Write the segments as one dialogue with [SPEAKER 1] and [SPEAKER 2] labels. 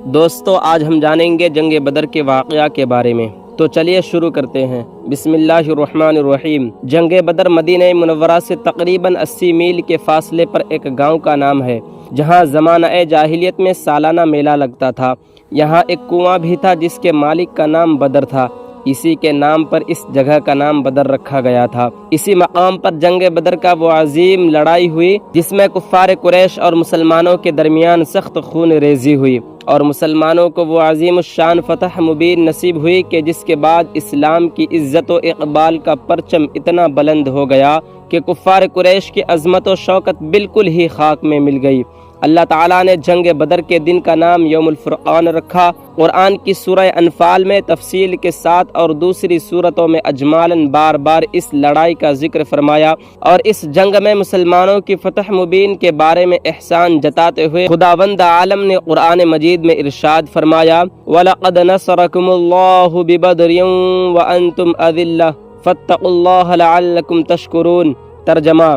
[SPEAKER 1] دوستو آج ہم جانیں گے جنگ بدر کے واقعہ کے بارے میں، تو چلیے شروع کرتے ہیں۔ بسم اللہ الرحمن الرحیم۔ جنگ بدر مدینہ منورہ سے تقریباً 80 میل کے فاصلے پر ایک گاؤں کا نام ہے، جہاں زمانہ جاہلیت میں سالانہ میلہ لگتا تھا۔ یہاں ایک کنواں بھی تھا جس کے مالک کا نام بدر تھا، اسی کے نام پر اس جگہ کا نام بدر رکھا گیا تھا۔ اسی مقام پر جنگ بدر کا وہ عظیم لڑائی ہوئی جس میں کفار قریش اور مسلمانوں کے درمیان سخت خون ریزی ہوئی، اور مسلمانوں کو وہ عظیم الشان فتح مبین نصیب ہوئی کہ جس کے بعد اسلام کی عزت و اقبال کا پرچم اتنا بلند ہو گیا کہ کفار قریش کی عظمت و شوکت بالکل ہی خاک میں مل گئی۔ اللہ تعالیٰ نے جنگ بدر کے دن کا نام یوم الفرقان رکھا۔ قرآن کی سورہ انفال میں تفصیل کے ساتھ اور دوسری سورتوں میں اجمالاً بار بار اس لڑائی کا ذکر فرمایا، اور اس جنگ میں مسلمانوں کی فتح مبین کے بارے میں احسان جتاتے ہوئے خداوند عالم نے قرآن مجید میں ارشاد فرمایا، وَلَقَدْ نَصَرَكُمُ اللَّهُ بِبَدْرٍ وَأَنْتُمْ أَذِلَّةٌ فَاتَّقُوا اللَّهَ لَعَلَّكُمْ تَشْكُرُونَ۔ ترجمہ،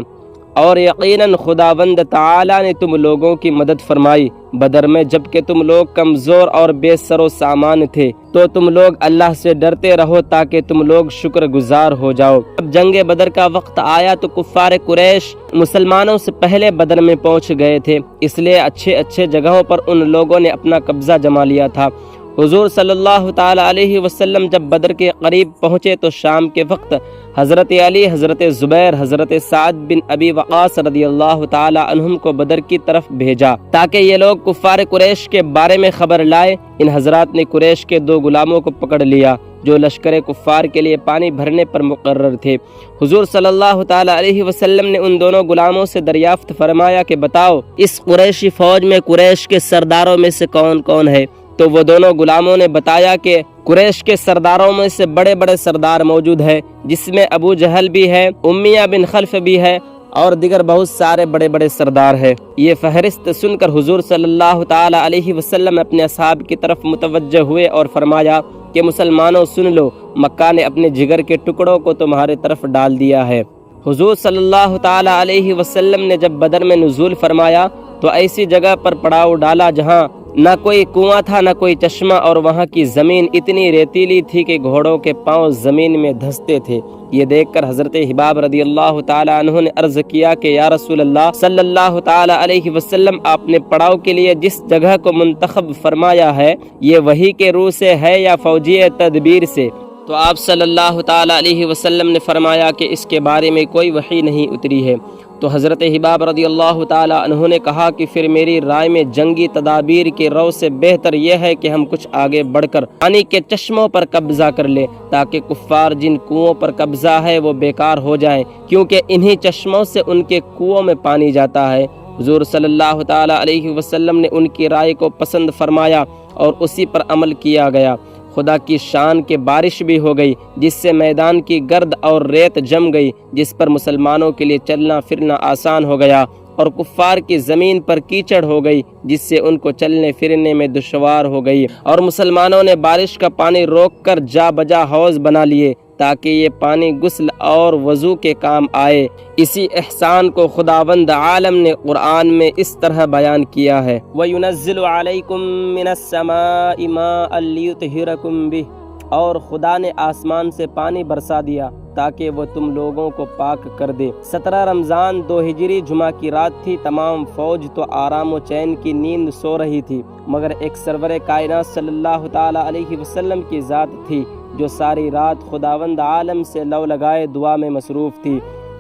[SPEAKER 1] اور یقیناً خداوند تعالیٰ نے تم لوگوں کی مدد فرمائی بدر میں جب کہ تم لوگ کمزور اور بے سر و سامان تھے، تو تم لوگ اللہ سے ڈرتے رہو تاکہ تم لوگ شکر گزار ہو جاؤ۔ جب جنگ بدر کا وقت آیا تو کفار قریش مسلمانوں سے پہلے بدر میں پہنچ گئے تھے، اس لیے اچھے جگہوں پر ان لوگوں نے اپنا قبضہ جما لیا تھا۔ حضور صلی اللہ تعالی علیہ وسلم جب بدر کے قریب پہنچے تو شام کے وقت حضرت علی، حضرت زبیر، حضرت سعد بن ابی وقاص رضی اللہ تعالی عنہم کو بدر کی طرف بھیجا تاکہ یہ لوگ کفار قریش کے بارے میں خبر لائے۔ ان حضرات نے قریش کے 2 غلاموں کو پکڑ لیا جو لشکر کفار کے لیے پانی بھرنے پر مقرر تھے۔ حضور صلی اللہ تعالی علیہ وسلم نے ان دونوں غلاموں سے دریافت فرمایا کہ بتاؤ اس قریشی فوج میں قریش کے سرداروں میں سے کون کون ہے؟ تو وہ دونوں غلاموں نے بتایا کہ قریش کے سرداروں میں سے بڑے بڑے سردار موجود ہیں، جس میں ابو جہل بھی ہے، امیہ بن خلف بھی ہے، اور دیگر بہت سارے بڑے بڑے سردار ہیں۔ یہ فہرست سن کر حضور صلی اللہ تعالی علیہ وسلم اپنے اصحاب کی طرف متوجہ ہوئے اور فرمایا کہ مسلمانوں سن لو، مکہ نے اپنے جگر کے ٹکڑوں کو تمہارے طرف ڈال دیا ہے۔ حضور صلی اللہ تعالی علیہ وسلم نے جب بدر میں نزول فرمایا تو ایسی جگہ پر پڑاؤ ڈالا جہاں نہ کوئی کنواں تھا نہ کوئی چشمہ، اور وہاں کی زمین اتنی ریتیلی تھی کہ گھوڑوں کے پاؤں زمین میں دھستے تھے۔ یہ دیکھ کر حضرت حباب رضی اللہ تعالی عنہ نے عرض کیا کہ یا رسول اللہ صلی اللہ تعالی علیہ وسلم، آپ نے پڑاؤ کے لیے جس جگہ کو منتخب فرمایا ہے یہ وحی کے روح سے ہے یا فوجی تدبیر سے؟ تو آپ صلی اللہ تعالی علیہ وسلم نے فرمایا کہ اس کے بارے میں کوئی وحی نہیں اتری ہے۔ تو حضرت حباب رضی اللہ تعالی عنہ نے کہا کہ پھر میری رائے میں جنگی تدابیر کے رو سے بہتر یہ ہے کہ ہم کچھ آگے بڑھ کر پانی کے چشموں پر قبضہ کر لیں تاکہ کفار جن کنووں پر قبضہ ہے وہ بیکار ہو جائیں، کیونکہ انہی چشموں سے ان کے کنووں میں پانی جاتا ہے۔ حضور صلی اللہ تعالی علیہ وسلم نے ان کی رائے کو پسند فرمایا اور اسی پر عمل کیا گیا۔ خدا کی شان کے بارش بھی ہو گئی جس سے میدان کی گرد اور ریت جم گئی، جس پر مسلمانوں کے لیے چلنا پھرنا آسان ہو گیا، اور کفار کی زمین پر کیچڑ ہو گئی جس سے ان کو چلنے پھرنے میں دشوار ہو گئی، اور مسلمانوں نے بارش کا پانی روک کر جا بجا حوض بنا لیے تاکہ یہ پانی غسل اور وضو کے کام آئے۔ اسی احسان کو خداوند عالم نے قرآن میں اس طرح بیان کیا ہے، وَيُنَزِّلُ عَلَيْكُم مِّنَ السَّمَاءِ مَاءً لِيُطْهِرَكُم بِهِ، اور خدا نے آسمان سے پانی برسا دیا تاکہ وہ تم لوگوں کو پاک کر دے۔ 17 رمضان 2 ہجری جمعہ کی رات تھی۔ تمام فوج تو آرام و چین کی نیند سو رہی تھی، مگر ایک سرور کائنات صلی اللہ تعالی علیہ وسلم کی ذات تھی جو ساری رات خداوند عالم سے لو لگائے دعا میں مصروف تھی۔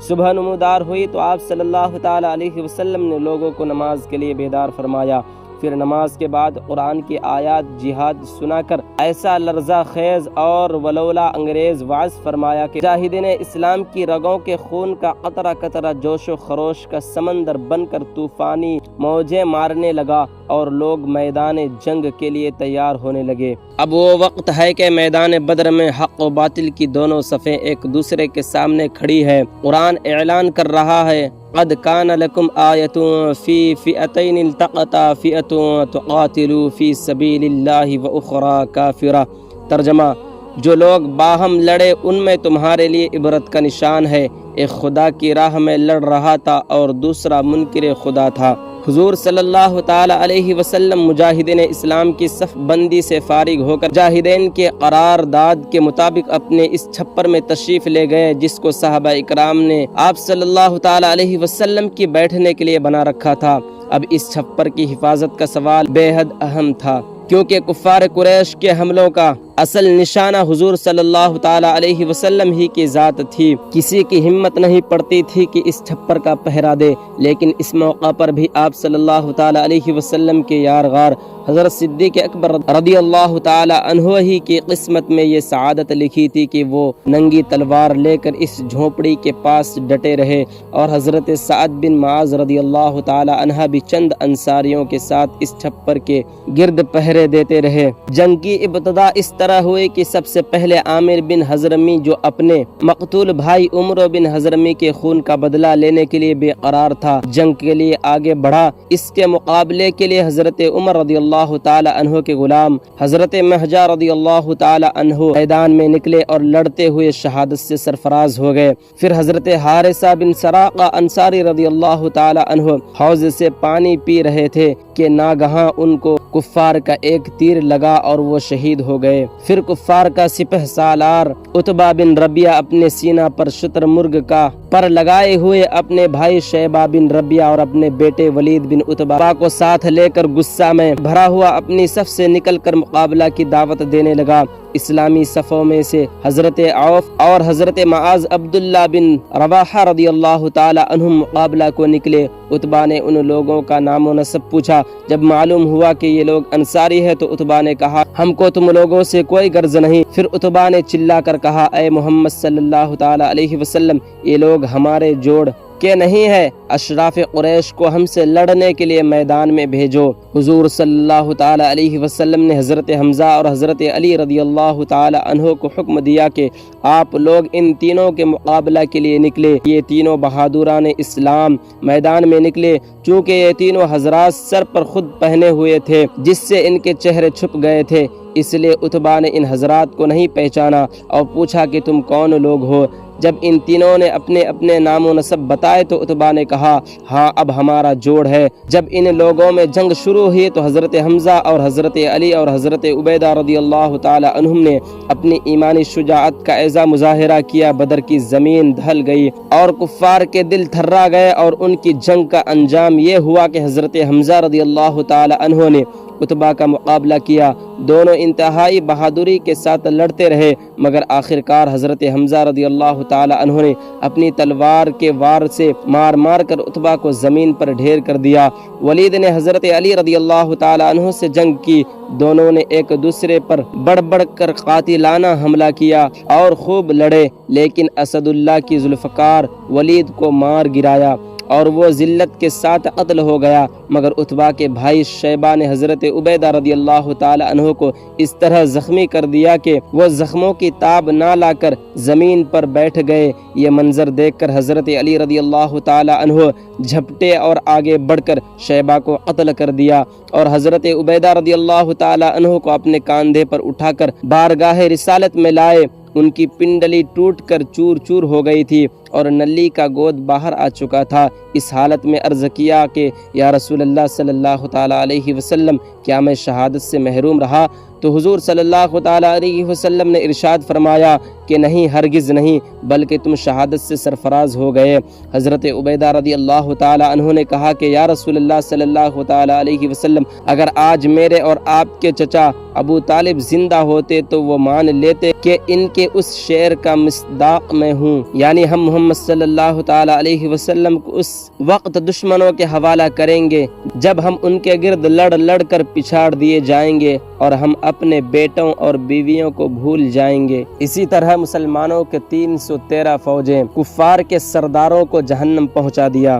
[SPEAKER 1] صبح نمودار ہوئی تو آپ صلی اللہ تعالی علیہ وسلم نے لوگوں کو نماز کے لیے بیدار فرمایا۔ پھر نماز کے بعد قرآن کی آیات جہاد سنا کر ایسا لرزہ خیز اور ولولہ انگریز واعظ فرمایا کہ مجاہدین اسلام کی رگوں کے خون کا قطرہ قطرہ جوش و خروش کا سمندر بن کر طوفانی موجیں مارنے لگا، اور لوگ میدان جنگ کے لیے تیار ہونے لگے۔ اب وہ وقت ہے کہ میدان بدر میں حق و باطل کی دونوں صفیں ایک دوسرے کے سامنے کھڑی ہے۔ قرآن اعلان کر رہا ہے، قد کان لکم آیۃ فی فئتین التقطا فئۃ تقاتل فی سبیل اللہ واخری کافرہ۔ ترجمہ، جو لوگ باہم لڑے ان میں تمہارے لیے عبرت کا نشان ہے، ایک خدا کی راہ میں لڑ رہا تھا اور دوسرا منکر خدا تھا۔ حضور صلی اللہ تعالی علیہ وسلم مجاہدین اسلام کی صف بندی سے فارغ ہو کر مجاہدین کے قرارداد کے مطابق اپنے اس چھپر میں تشریف لے گئے، جس کو صحابہ اکرام نے آپ صلی اللہ تعالی علیہ وسلم کی بیٹھنے کے لیے بنا رکھا تھا۔ اب اس چھپر کی حفاظت کا سوال بے حد اہم تھا، کیونکہ کفار قریش کے حملوں کا اصل نشانہ حضور صلی اللہ تعالی علیہ وسلم ہی کی ذات تھی۔ کسی کی ہمت نہیں پڑتی تھی کہ اس چھپر کا پہرا دے، لیکن اس موقع پر بھی آپ صلی اللہ تعالی علیہ وسلم کے یارغار حضرت صدیق اکبر رضی اللہ تعالی عنہ ہی کی قسمت میں یہ سعادت لکھی تھی کہ وہ ننگی تلوار لے کر اس جھونپڑی کے پاس ڈٹے رہے، اور حضرت سعد بن معاذ رضی اللہ تعالی عنہ بھی چند انصاریوں کے ساتھ اس چھپر کے گرد پہرے دیتے رہے۔ جنگ کی ابتدا اس طرح ہوئی کہ سب سے پہلے عامر بن حضرمی، جو اپنے مقتول بھائی عمرو بن حضرمی کے خون کا بدلہ لینے کے لیے بے قرار تھا، جنگ کے لیے آگے بڑھا۔ اس کے مقابلے کے لیے حضرت عمر رضی اللہ تعالی عنہ کے غلام حضرت مہجہ رضی اللہ تعالی عنہ میدان میں نکلے اور لڑتے ہوئے شہادت سے سرفراز ہو گئے۔ پھر حضرت حارثہ بن سراقہ انصاری رضی اللہ تعالی عنہ حوض سے پانی پی رہے تھے کہ ناگہاں ان کو کفار کا ایک تیر لگا اور وہ شہید ہو گئے۔ پھر کفار کا سپہ سالار عتبہ بن ربیعہ اپنے سینہ پر شتر مرغ کا پر لگائے ہوئے اپنے بھائی شیبہ بن ربیعہ اور اپنے بیٹے ولید بن عتبہ کو ساتھ لے کر غصہ میں بھرا ہوا اپنی صف سے نکل کر مقابلہ کی دعوت دینے لگا۔ اسلامی صفوں میں سے حضرت عوف اور حضرت معاذ عبداللہ بن رواحہ رضی اللہ تعالی عنہم مقابلہ کو نکلے۔ عتبہ نے ان لوگوں کا نام و نسب پوچھا۔ جب معلوم ہوا کہ یہ لوگ انصاری ہے تو عتبہ نے کہا، ہم کو تم لوگوں سے کوئی غرض نہیں۔ پھر عتبہ نے چلا کر کہا، اے محمد صلی اللہ تعالی علیہ وسلم، یہ لوگ ہمارے جوڑ کہ نہیں ہے، اشراف قریش کو ہم سے لڑنے کے لیے میدان میں بھیجو۔ حضور صلی اللہ تعالی علیہ وسلم نے حضرت حمزہ اور حضرت علی رضی اللہ تعالی عنہ کو حکم دیا کہ آپ لوگ ان تینوں کے مقابلہ کے لیے نکلے۔ یہ تینوں بہادران اسلام میدان میں نکلے۔ چونکہ یہ تینوں حضرات سر پر خود پہنے ہوئے تھے، جس سے ان کے چہرے چھپ گئے تھے، اس لیے عتبہ نے ان حضرات کو نہیں پہچانا اور پوچھا کہ تم کون لوگ ہو۔ جب ان تینوں نے اپنے اپنے نام و نسب بتائے تو عتبہ نے کہا، ہاں اب ہمارا جوڑ ہے۔ جب ان لوگوں میں جنگ شروع ہوئی تو حضرت حمزہ اور حضرت علی اور حضرت عبیدہ رضی اللہ تعالی عنہم نے اپنی ایمانی شجاعت کا ایزا مظاہرہ کیا۔ بدر کی زمین دھل گئی اور کفار کے دل تھرا گئے، اور ان کی جنگ کا انجام یہ ہوا کہ حضرت حمزہ رضی اللہ تعالی عنہ نے عتبہ کا مقابلہ کیا۔ دونوں انتہائی بہادری کے ساتھ لڑتے رہے، مگر آخرکار حضرت حمزہ رضی اللہ تعالی عنہ نے اپنی تلوار کے وار سے مار مار کر عتبہ کو زمین پر ڈھیر کر دیا۔ ولید نے حضرت علی رضی اللہ تعالی عنہ سے جنگ کی۔ دونوں نے ایک دوسرے پر بڑھ بڑھ کر قاتلانہ حملہ کیا اور خوب لڑے، لیکن اسد اللہ کی ذوالفقار ولید کو مار گرایا اور وہ ذلت کے ساتھ قتل ہو گیا۔ مگر عتبہ کے بھائی شیبہ نے حضرت عبیدہ رضی اللہ تعالی عنہ کو اس طرح زخمی کر دیا کہ وہ زخموں کی تاب نہ لا کر زمین پر بیٹھ گئے۔ یہ منظر دیکھ کر حضرت علی رضی اللہ تعالی عنہ جھپٹے اور آگے بڑھ کر شیبہ کو قتل کر دیا، اور حضرت عبیدہ رضی اللہ تعالی عنہ کو اپنے کاندھے پر اٹھا کر بارگاہ رسالت میں لائے۔ ان کی پنڈلی ٹوٹ کر چور چور ہو گئی تھی اور نلی کا گود باہر آ چکا تھا۔ اس حالت میں عرض کیا کہ یا رسول اللہ صلی اللہ تعالی علیہ وسلم، کیا میں شہادت سے محروم رہا؟ تو حضور صلی اللہ تعالی علیہ وسلم نے ارشاد فرمایا کہ نہیں، ہرگز نہیں، بلکہ تم شہادت سے سرفراز ہو گئے۔ حضرت عبیدہ رضی اللہ تعالی عنہ نے کہا کہ یا رسول اللہ صلی اللہ تعالی علیہ وسلم، اگر آج میرے اور آپ کے چچا ابو طالب زندہ ہوتے تو وہ مان لیتے کہ ان کے اس شعر کا مصداق میں ہوں، یعنی ہم محمد صلی اللہ تعالی علیہ وسلم کو اس وقت دشمنوں کے حوالہ کریں گے جب ہم ان کے گرد لڑ لڑ کر پچھاڑ دیے جائیں گے اور ہم اپنے بیٹوں اور بیویوں کو بھول جائیں گے۔ اسی طرح مسلمانوں کے 313 فوجیں کفار کے سرداروں کو جہنم پہنچا دیا۔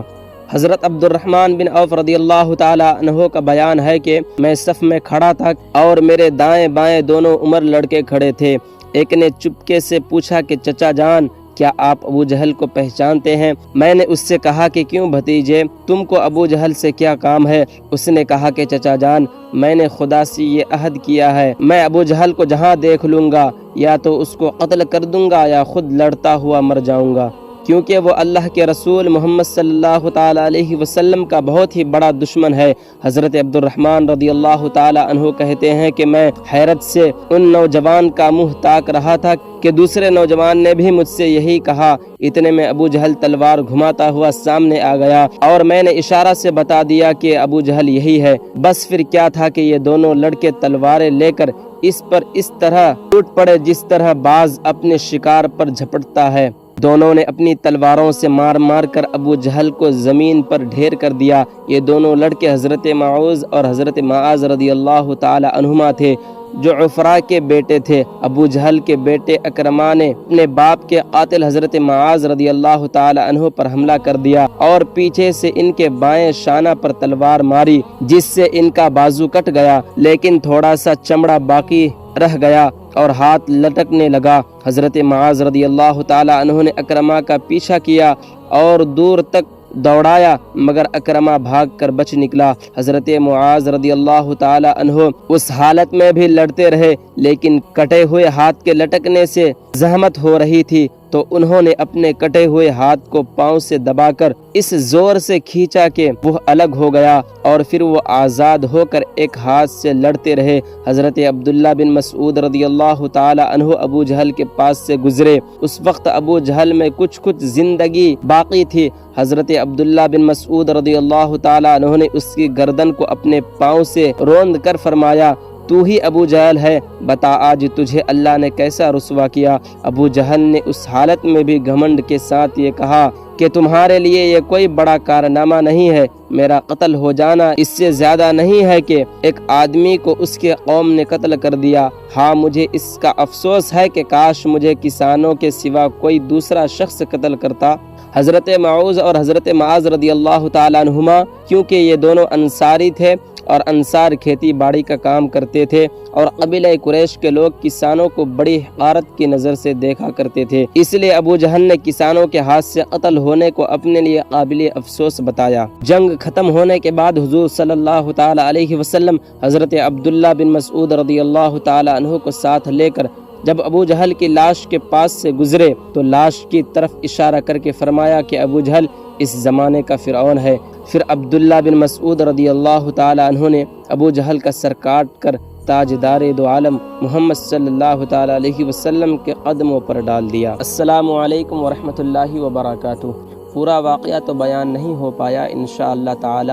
[SPEAKER 1] حضرت عبد الرحمن بن عوف رضی اللہ تعالی عنہ کا بیان ہے کہ میں صف میں کھڑا تھا اور میرے دائیں بائیں دونوں عمر لڑکے کھڑے تھے۔ ایک نے چپکے سے پوچھا کہ چچا جان، کیا آپ ابو جہل کو پہچانتے ہیں؟ میں نے اس سے کہا کہ کیوں بھتیجے، تم کو ابو جہل سے کیا کام ہے؟ اس نے کہا کہ چچا جان، میں نے خدا سے یہ عہد کیا ہے، میں ابو جہل کو جہاں دیکھ لوں گا یا تو اس کو قتل کر دوں گا یا خود لڑتا ہوا مر جاؤں گا۔ کیونکہ وہ اللہ کے رسول محمد صلی اللہ تعالیٰ علیہ وسلم کا بہت ہی بڑا دشمن ہے۔ حضرت عبد الرحمن رضی اللہ تعالیٰ عنہ کہتے ہیں کہ میں حیرت سے ان نوجوان کا منہ تاک رہا تھا کہ دوسرے نوجوان نے بھی مجھ سے یہی کہا۔ اتنے میں ابو جہل تلوار گھماتا ہوا سامنے آ گیا اور میں نے اشارہ سے بتا دیا کہ ابو جہل یہی ہے۔ بس پھر کیا تھا کہ یہ دونوں لڑکے تلواریں لے کر اس پر اس طرح ٹوٹ پڑے جس طرح باز اپنے شکار پر جھپٹتا ہے۔ دونوں نے اپنی تلواروں سے مار مار کر ابو جہل کو زمین پر ڈھیر کر دیا۔ یہ دونوں لڑکے حضرت معوذ اور حضرت معاذ رضی اللہ تعالی عنہما تھے جو عفراء کے بیٹے تھے۔ ابو جہل کے بیٹے اکرما نے اپنے باپ کے قاتل حضرت معاذ رضی اللہ تعالی عنہ پر حملہ کر دیا اور پیچھے سے ان کے بائیں شانہ پر تلوار ماری جس سے ان کا بازو کٹ گیا، لیکن تھوڑا سا چمڑا باقی رہ گیا اور ہاتھ لٹکنے لگا۔ حضرت معاذ رضی اللہ تعالی عنہ نے اکرما کا پیچھا کیا اور دور تک دوڑایا، مگر اکرما بھاگ کر بچ نکلا۔ حضرت معاذ رضی اللہ تعالی عنہ اس حالت میں بھی لڑتے رہے، لیکن کٹے ہوئے ہاتھ کے لٹکنے سے زحمت ہو رہی تھی تو انہوں نے اپنے کٹے ہوئے ہاتھ کو پاؤں سے دبا کر اس زور سے کھینچا کہ وہ الگ ہو گیا اور پھر وہ آزاد ہو کر ایک ہاتھ سے لڑتے رہے۔ حضرت عبداللہ بن مسعود رضی اللہ تعالی عنہ ابو جہل کے پاس سے گزرے۔ اس وقت ابو جہل میں کچھ زندگی باقی تھی۔ حضرت عبداللہ بن مسعود رضی اللہ تعالی عنہ نے اس کی گردن کو اپنے پاؤں سے روند کر فرمایا، تو ہی ابو جہل ہے، بتا آج تجھے اللہ نے کیسا رسوا کیا۔ ابو جہل نے اس حالت میں بھی گھمنڈ کے ساتھ یہ کہا کہ تمہارے لیے یہ کوئی بڑا کارنامہ نہیں ہے، میرا قتل ہو جانا اس سے زیادہ نہیں ہے کہ ایک آدمی کو اس کے قوم نے قتل کر دیا۔ ہاں مجھے اس کا افسوس ہے کہ کاش مجھے کسانوں کے سوا کوئی دوسرا شخص قتل کرتا۔ حضرت معوذ اور حضرت معاذ رضی اللہ تعالیٰ عنہما کیونکہ یہ دونوں انصاری تھے اور انصار کھیتی باڑی کا کام کرتے تھے اور قبیلہ قریش کے لوگ کسانوں کو بڑی حقارت کی نظر سے دیکھا کرتے تھے، اس لیے ابو جہل نے کسانوں کے ہاتھ سے قتل ہونے کو اپنے لیے قابل افسوس بتایا۔ جنگ ختم ہونے کے بعد حضور صلی اللہ تعالی علیہ وسلم حضرت عبداللہ بن مسعود رضی اللہ تعالی عنہ کو ساتھ لے کر جب ابو جہل کی لاش کے پاس سے گزرے تو لاش کی طرف اشارہ کر کے فرمایا کہ ابو جہل اس زمانے کا فرعون ہے۔ پھر عبداللہ بن مسعود رضی اللہ تعالی عنہ نے ابو جہل کا سر کاٹ کر تاجدار دو عالم محمد صلی اللہ تعالی علیہ وسلم کے قدموں پر ڈال دیا۔ السلام علیکم ورحمۃ اللہ وبرکاتہ۔ پورا واقعہ تو بیان نہیں ہو پایا، انشاءاللہ تعالی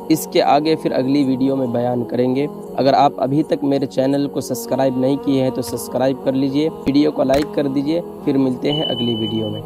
[SPEAKER 1] اس کے آگے پھر اگلی ویڈیو میں بیان کریں گے۔ اگر آپ ابھی تک میرے چینل کو سبسکرائب نہیں کیے ہیں تو سبسکرائب کر لیجئے، ویڈیو کو لائک کر دیجئے۔ پھر ملتے ہیں اگلی ویڈیو میں۔